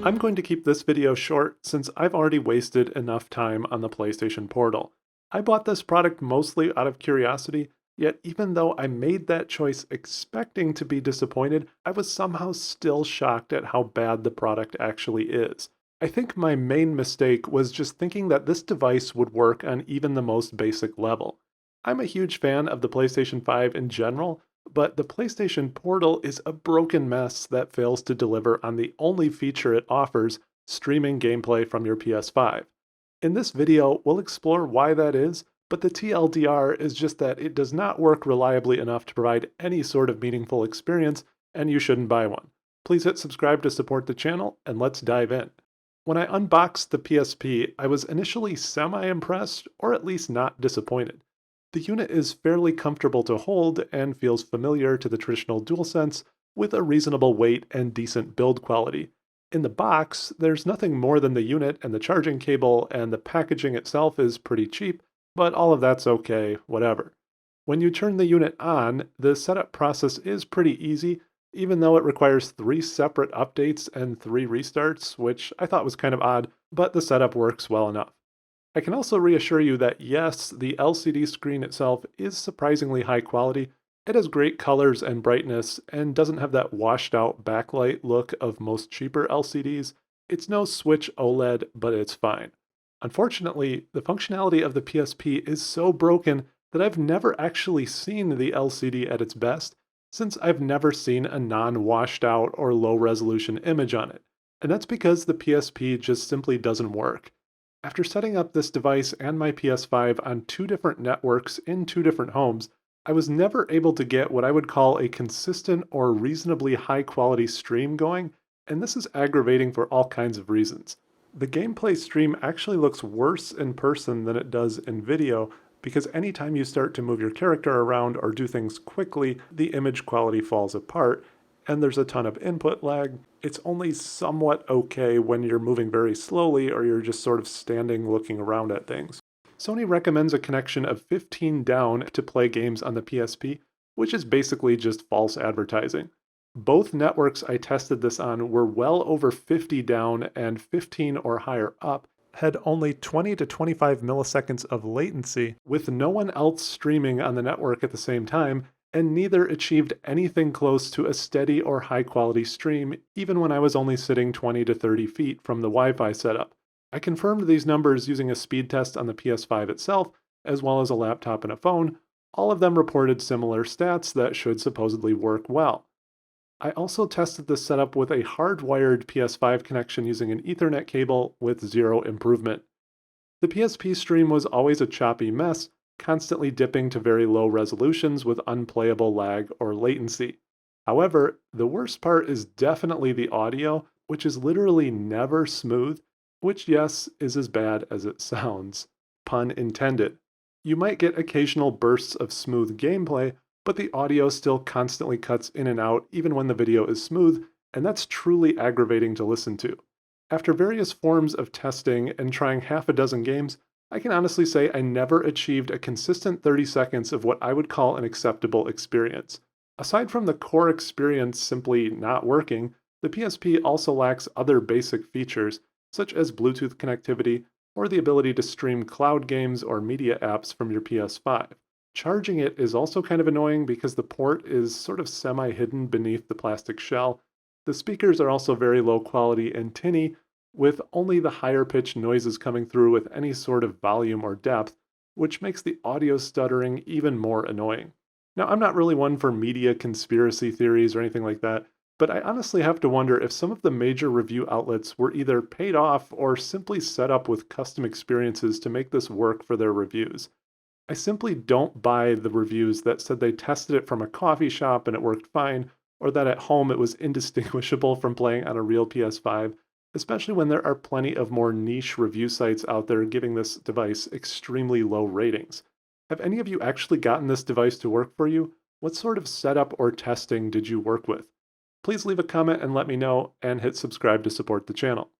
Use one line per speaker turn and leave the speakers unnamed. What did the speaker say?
I'm going to keep this video short since I've already wasted enough time on the PlayStation Portal. I bought this product mostly out of curiosity, yet even though I made that choice expecting to be disappointed, I was somehow still shocked at how bad the product actually is. I think my main mistake was just thinking that this device would work on even the most basic level. I'm a huge fan of the PlayStation 5 in general, but the PlayStation Portal is a broken mess that fails to deliver on the only feature it offers, streaming gameplay from your PS5. In this video, we'll explore why that is, but the TLDR is just that it does not work reliably enough to provide any sort of meaningful experience, and you shouldn't buy one. Please hit subscribe to support the channel, and let's dive in. When I unboxed the PSP, I was initially semi-impressed, or at least not disappointed. The unit is fairly comfortable to hold and feels familiar to the traditional DualSense with a reasonable weight and decent build quality. In the box, there's nothing more than the unit and the charging cable, and the packaging itself is pretty cheap, but all of that's okay, whatever. When you turn the unit on, the setup process is pretty easy, even though it requires 3 separate updates and 3 restarts, which I thought was kind of odd, but the setup works well enough. I can also reassure you that yes, the LCD screen itself is surprisingly high quality. It has great colors and brightness and doesn't have that washed out backlight look of most cheaper LCDs. It's no Switch OLED, but it's fine. Unfortunately, the functionality of the PSP is so broken that I've never actually seen the LCD at its best, since I've never seen a non-washed out or low resolution image on it. And that's because the PSP just simply doesn't work. After setting up this device and my PS5 on 2 different networks in 2 different homes, I was never able to get what I would call a consistent or reasonably high quality stream going, and this is aggravating for all kinds of reasons. The gameplay stream actually looks worse in person than it does in video, because anytime you start to move your character around or do things quickly, the image quality falls apart, and there's a ton of input lag. It's only somewhat okay when you're moving very slowly or you're just sort of standing looking around at things. Sony recommends a connection of 15 down to play games on the PSP, which is basically just false advertising. Both networks I tested this on were well over 50 down, and 15 or higher up had only 20 to 25 milliseconds of latency, with no one else streaming on the network at the same time, and neither achieved anything close to a steady or high quality stream, even when I was only sitting 20 to 30 feet from the Wi-Fi setup. I confirmed these numbers using a speed test on the PS5 itself, as well as a laptop and a phone. All of them reported similar stats that should supposedly work well. I also tested this setup with a hardwired PS5 connection using an Ethernet cable with zero improvement. The PSP stream was always a choppy mess, constantly dipping to very low resolutions with unplayable lag or latency. However, the worst part is definitely the audio, which is literally never smooth, which yes, is as bad as it sounds. Pun intended. You might get occasional bursts of smooth gameplay, but the audio still constantly cuts in and out even when the video is smooth, and that's truly aggravating to listen to. After various forms of testing and trying half a dozen games, I can honestly say I never achieved a consistent 30 seconds of what I would call an acceptable experience. Aside from the core experience simply not working, the PSP also lacks other basic features, such as Bluetooth connectivity or the ability to stream cloud games or media apps from your PS5. Charging it is also kind of annoying because the port is sort of semi-hidden beneath the plastic shell. The speakers are also very low quality and tinny, with only the higher pitched noises coming through with any sort of volume or depth, which makes the audio stuttering even more annoying. Now, I'm not really one for media conspiracy theories or anything like that, but I honestly have to wonder if some of the major review outlets were either paid off or simply set up with custom experiences to make this work for their reviews. I simply don't buy the reviews that said they tested it from a coffee shop and it worked fine, or that at home it was indistinguishable from playing on a real PS5, especially when there are plenty of more niche review sites out there giving this device extremely low ratings. Have any of you actually gotten this device to work for you? What sort of setup or testing did you work with? Please leave a comment and let me know, and hit subscribe to support the channel.